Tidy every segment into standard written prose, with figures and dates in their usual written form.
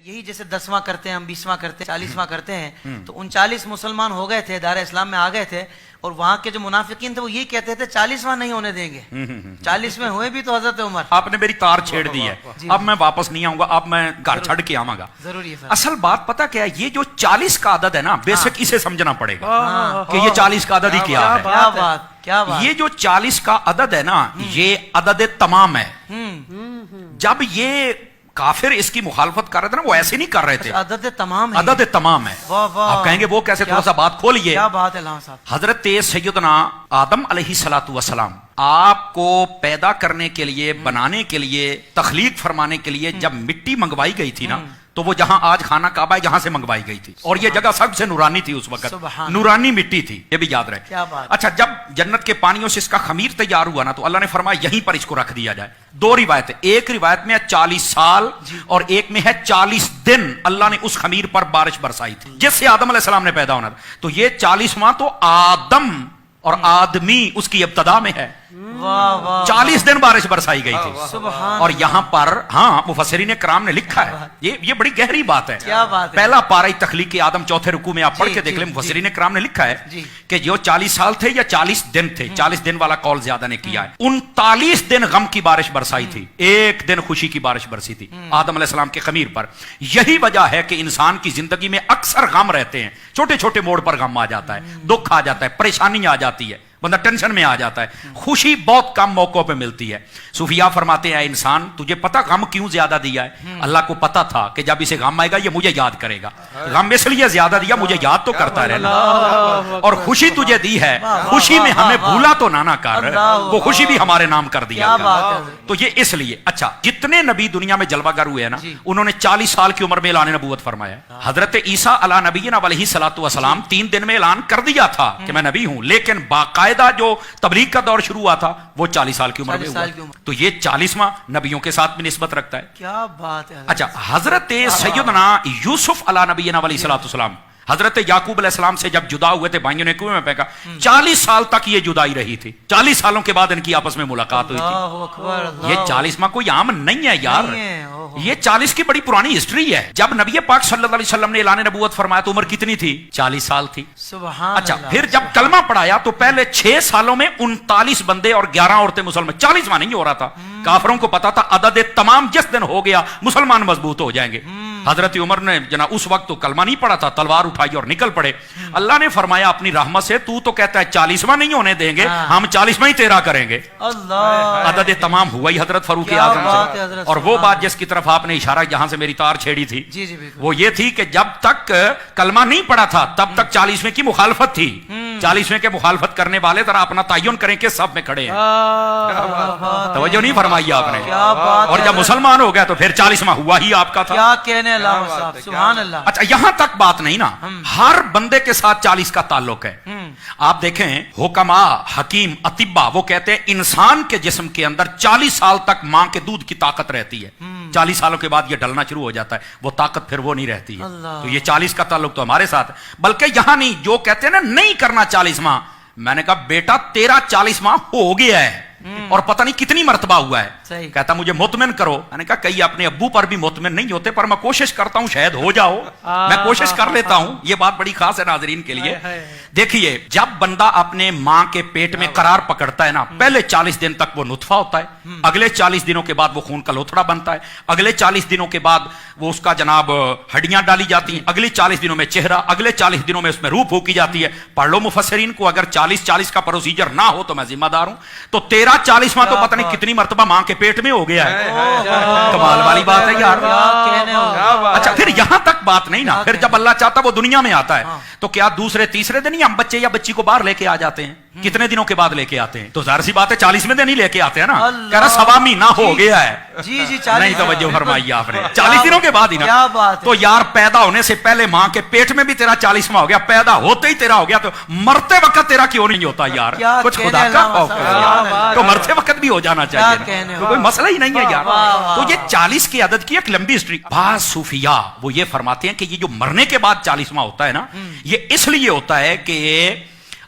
یہی جیسے 10واں کرتے ہیں ہم 20واں کرتے ہیں 40واں کرتے ہیں تو 39 مسلمان ہو گئے تھے دار اسلام میں آ گئے تھے اور وہاں کے جو منافقین تھے وہ یہی کہتے تھے 40واں نہیں ہونے دیں گے 40ویں ہوئے بھی تو حضرت عمر آپ نے میری تار چھیڑ دی ہے اب میں واپس نہیں آؤں گا اب میں گھر چھڑ کے آؤں گا ضروری ہے اصل بات پتہ کیا ہے یہ جو 40 کا عدد ہے نا بیسک اسے سمجھنا پڑے گا کہ یہ 40 کا عدد ہی کیا ہے کیا بات یہ جو 40 کا عدد ہے نا یہ عدد تمام ہے جب یہ کافر اس کی مخالفت کر رہے تھے نا وہ ایسے نہیں کر رہے تھے عدد تمام ہے عدد تمام ہے آپ کہیں گے وہ کیسے تھوڑا سا بات کھولئے کیا بات ہے علامہ صاحب حضرت سیدنا آدم علیہ السلام آپ کو پیدا کرنے کے لیے بنانے کے لیے تخلیق فرمانے کے لیے جب مٹی منگوائی گئی تھی نا تو وہ جہاں آج خانہ کعبہ ہے جہاں سے منگوائی گئی تھی اور یہ جگہ سب سے نورانی تھی اس وقت نورانی مٹی تھی یہ بھی یاد رہے اچھا جب جنت کے پانیوں سے اس کا خمیر تیار ہوا نا تو اللہ نے فرمایا یہیں پر اس کو رکھ دیا جائے دو روایتیں ایک روایت میں 40 سال اور ایک میں ہے 40 دن اللہ نے اس خمیر پر بارش برسائی تھی جس سے آدم علیہ السلام نے پیدا ہونا تھا تو یہ 40واں تو آدم اور آدمی اس کی ابتدا میں ہے 40 دن بارش برسائی گئی تھی اور یہاں پر ہاں مفسرین کرام نے لکھا ہے یہ بڑی گہری بات ہے پہلا پارہ تخلیق آدم چوتھے رکوع میں آپ پڑھ کے دیکھ لیں مفسرین کرام نے لکھا ہے کہ جو 40 سال تھے یا 40 دن تھے 40 دن والا قول زیادہ نے کیا ہے 39 دن غم کی بارش برسائی تھی ایک دن خوشی کی بارش برسی تھی آدم علیہ السلام کے خمیر پر یہی وجہ ہے کہ انسان کی زندگی میں اکثر غم رہتے ہیں چھوٹے چھوٹے موڑ پر غم آ جاتا ہے دکھ آ جاتا ہے پریشانی آ جاتی ہے بندہ ٹینشن میں آ جاتا ہے خوشی بہت کم موقعوں پہ ملتی ہے صوفیاء فرماتے ہیں انسان تجھے پتا غم کیوں زیادہ دیا ہے اللہ کو پتا تھا کہ جب اسے غم آئے گا یہ مجھے یاد کرے گا غم اس لیے زیادہ دیا مجھے یاد تو کرتا رہنا اور خوشی تجھے دی ہے خوشی میں ہمیں بھولا تو نہ کر وہ خوشی بھی ہمارے نام کر دیا تو یہ اس لیے اچھا جتنے نبی دنیا میں جلوہ گر ہوئے ہیں نا انہوں نے 40 سال کی عمر میں اعلان نبوت فرمایا حضرت عیسیٰ علیہ نبینا علیہ السلام 3 دن میں اعلان کر دیا تھا کہ میں نبی ہوں لیکن باقاعدہ جو تبلیغ کا دور شروع ہوا تھا وہ 40 سال کی عمر میں ہوا تو یہ 40واں نبیوں کے ساتھ بھی نسبت رکھتا ہے کیا بات ہے اچھا حضرت سیدنا یوسف علیہ نبینا علیہ السلام حضرت یعقوب علیہ السلام سے جب جدا ہوئے تھے بھائیوں نے کنویں میں پھینکا 40 سال تک یہ جدائی رہی تھی 40 سالوں کے بعد ان کی آپس میں ملاقات ہوئی تھی یہ 40واں کوئی عام نہیں ہے یار یہ 40 کی بڑی پرانی ہسٹری ہے جب نبی پاک صلی اللہ علیہ وسلم نے اعلان نبوت فرمایا تو عمر کتنی تھی 40 سال تھی اچھا پھر جب کلمہ پڑھایا تو پہلے 6 سالوں میں 39 بندے اور 11 عورتیں مسلمان 40واں نہیں ہو رہا تھا کافروں کو پتا تھا عدد تمام جس دن ہو گیا مسلمان مضبوط ہو جائیں گے حضرت عمر نے جناب اس وقت تو کلمہ نہیں پڑھا تھا تلوار اٹھائی اور نکل پڑے اللہ نے فرمایا اپنی رحمت سے تو کہتا ہے 40واں نہیں ہونے دیں گے ہم 40واں ہی تیرا کریں گے عدد تمام ہوا ہی حضرت فاروق اعظم سے اور وہ بات جس کی طرف آپ نے اشارہ جہاں سے میری تار چھیڑی تھی وہ یہ تھی کہ جب تک کلمہ نہیں پڑھا تھا تب تک 40ویں کی مخالفت تھی 40ویں کے مخالفت کرنے والے ذرا اپنا تعین کریں کہ سب میں کھڑے ہیں توجہ نہیں فرمائی آپ نے اور جب مسلمان ہو گیا تو پھر 40واں ہوا ہی آپ کا تھا سبحان اللہ اچھا یہاں تک بات نہیں نا ہر بندے کے ساتھ 40 کا تعلق ہے آپ دیکھیں حکما حکیم اطباء وہ کہتے ہیں انسان کے جسم کے اندر 40 سال تک ماں کے دودھ کی طاقت رہتی ہے 40 سالوں کے بعد یہ ڈلنا شروع ہو جاتا ہے وہ طاقت پھر وہ نہیں رہتی ہے تو یہ 40 کا تعلق تو ہمارے ساتھ ہے بلکہ یہاں نہیں جو کہتے ہیں نا نہیں کرنا 40واں میں نے کہا بیٹا تیرا 40واں ہو گیا ہے اور پتہ نہیں کتنی مرتبہ ہوا ہے کہتا مجھے مطمئن کرو میں نے کہا کئی اپنے ابو پر بھی مطمئن نہیں ہوتے پر میں کوشش کرتا ہوں شاید ہو جاؤ میں کوشش کر لیتا ہوں یہ بات بڑی خاص ہے ناظرین کے لیے دیکھیے جب بندہ اپنے ماں کے پیٹ میں قرار پکڑتا ہے نا پہلے 40 دن تک وہ نطفہ ہوتا ہے اگلے 40 دنوں کے بعد وہ خون کا لوتھڑا بنتا ہے اگلے 40 دنوں کے بعد وہ اس کا جناب ہڈیاں ڈالی جاتی ہیں اگلے 40 دنوں میں چہرہ اگلے 40 دنوں میں اس میں روح پھونکی جاتی ہے پڑھ لو مفسرین کو اگر 40 کا پروسیجر نہ ہو تو میں ذمہ دار ہوں تو 40واں تو پتہ نہیں کتنی مرتبہ ماں کے پیٹ میں ہو گیا ہے کمال والی بات ہے یار اچھا پھر یہاں تک بات نہیں نا پھر جب اللہ چاہتا وہ دنیا میں آتا ہے تو کیا دوسرے تیسرے دن ہی ہم بچے یا بچی کو باہر لے کے آ جاتے ہیں کتنے دنوں کے بعد لے کے آتے ہیں تو ظاہر سی بات ہے 40ویں دن ہی لے کے آتے ہیں نا کہہ رہا سوا مہینہ ہو گیا ہے نہیں توجہ فرمائی آپ نے 40 دنوں کے بعد ہی نا تو یار پیدا ہونے سے پہلے ماں کے پیٹ میں بھی تیرا 40واں ہو گیا پیدا ہوتے ہی تیرا ہو گیا تو مرتے وقت تیرا کیوں نہیں ہوتا یار کچھ خدا کا خوف ہے تو مرتے وقت بھی ہو جانا چاہیے تو کوئی مسئلہ ہی نہیں ہے یار تو یہ 40 کی عدد کی ایک لمبی ہسٹری بعض صوفیاء وہ یہ فرماتے ہیں کہ یہ جو مرنے کے بعد 40واں ہوتا ہے نا یہ اس لیے ہوتا ہے کہ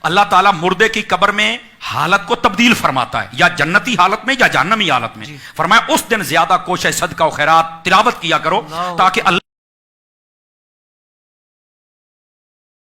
اللہ تعالیٰ مردے کی قبر میں حالت کو تبدیل فرماتا ہے یا جنتی حالت میں یا جہنمی حالت میں فرمایا اس دن زیادہ کوشش صدقہ و خیرات تلاوت کیا کرو تاکہ اللہ